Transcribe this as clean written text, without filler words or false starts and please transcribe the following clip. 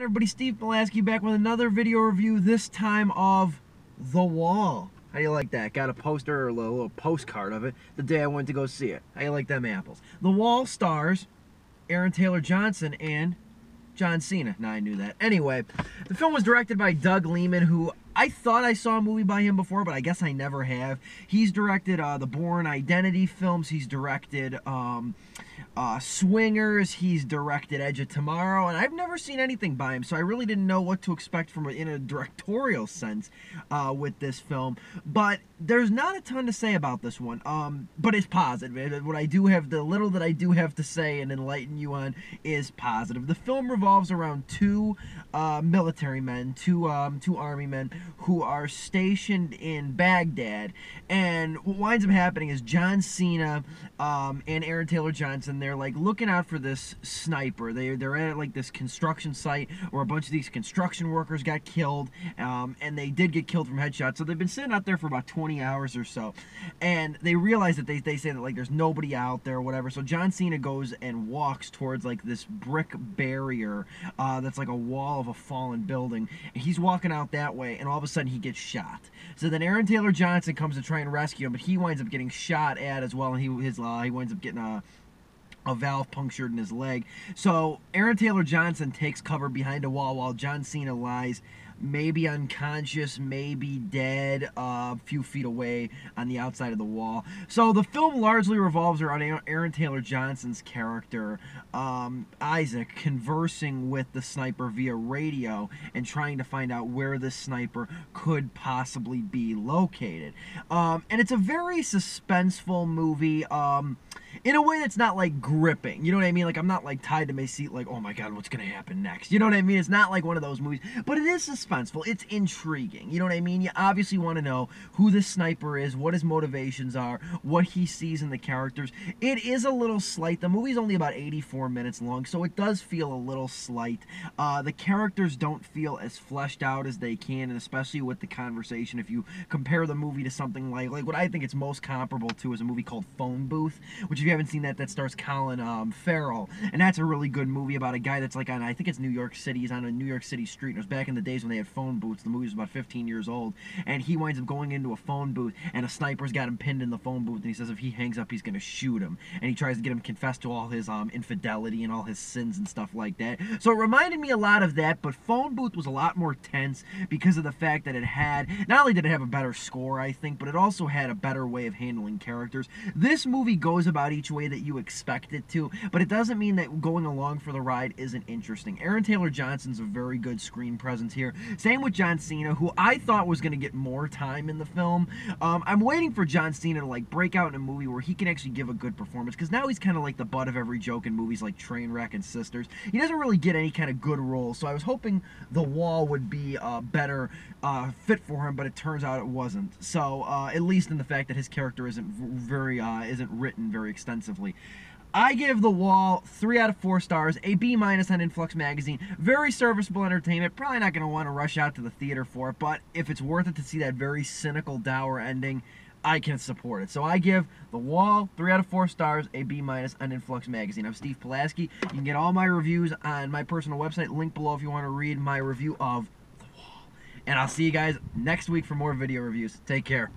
Everybody, Steve Pulaski back with another video review, this time of The Wall. How do you like that? Got a poster or a little postcard of it the day I went to go see it. How you like them apples? The Wall stars Aaron Taylor Johnson and John Cena. Now I knew that. Anyway, the film was directed by Doug Liman, who I thought I saw a movie by him before, but I guess I never have. He's directed the Bourne Identity films. He's directed Swingers. He's directed Edge of Tomorrow, and I've never seen anything by him, so I really didn't know what to expect from in a directorial sense with this film. But there's not a ton to say about this one, but it's positive. What I do have, the little that I do have to say and enlighten you on is positive. The film revolves around two military men, two army men who are stationed in Baghdad, and what winds up happening is John Cena and Aaron Taylor Johnson, they're like looking out for this sniper. They're at like this construction site where a bunch of these construction workers got killed, and they did get killed from headshots. So they've been sitting out there for about 20 hours or so, and they realize that they say that like there's nobody out there or whatever. So John Cena goes and walks towards like this brick barrier that's like a wall of a fallen building, and he's walking out that way, and all of a sudden he gets shot. So then Aaron Taylor Johnson comes to try and rescue him, but he winds up getting shot at as well, and he winds up getting a valve punctured in his leg. So Aaron Taylor Johnson takes cover behind a wall while John Cena lies maybe unconscious, maybe dead, a few feet away on the outside of the wall. So the film largely revolves around Aaron Taylor Johnson's character, Isaac, conversing with the sniper via radio and trying to find out where this sniper could possibly be located. And it's a very suspenseful movie, in a way that's not like gripping, you know what I mean? Like, I'm not like tied to my seat like, oh my god, what's gonna happen next? You know what I mean? It's not like one of those movies, but it is suspenseful. It's intriguing, you know what I mean? You obviously want to know who this sniper is, what his motivations are, what he sees in the characters. It is a little slight. The movie's only about 84 minutes long, so it does feel a little slight. The characters don't feel as fleshed out as they can, and especially with the conversation, if you compare the movie to something like what I think it's most comparable to is a movie called Phone Booth, which if you haven't seen that stars Colin Farrell, and that's a really good movie about a guy that's like on, I think it's New York City. He's on a New York City street, and it was back in the days when they had phone booths. The movie was about 15 years old, and he winds up going into a phone booth, and a sniper's got him pinned in the phone booth, and he says if he hangs up, he's going to shoot him, and he tries to get him confessed to all his infidelity and all his sins and stuff like that. So it reminded me a lot of that, but Phone Booth was a lot more tense because of the fact that it had, not only did it have a better score, I think, but it also had a better way of handling characters. This movie goes about each way that you expect it to, but it doesn't mean that going along for the ride isn't interesting. Aaron Taylor Johnson's a very good screen presence here. Same with John Cena, who I thought was going to get more time in the film. I'm waiting for John Cena to like break out in a movie where he can actually give a good performance, because now he's kind of like the butt of every joke in movies like Trainwreck and Sisters. He doesn't really get any kind of good role, so I was hoping The Wall would be a better fit for him, but it turns out it wasn't. So at least in the fact that his character isn't written very extensively. I give The Wall 3 out of 4 stars, a B- on Influx Magazine. Very serviceable entertainment. Probably not going to want to rush out to the theater for it, but if it's worth it to see that very cynical, dour ending, I can support it. So I give The Wall 3 out of 4 stars, a B- on Influx Magazine. I'm Steve Pulaski. You can get all my reviews on my personal website. Link below if you want to read my review of The Wall. And I'll see you guys next week for more video reviews. Take care.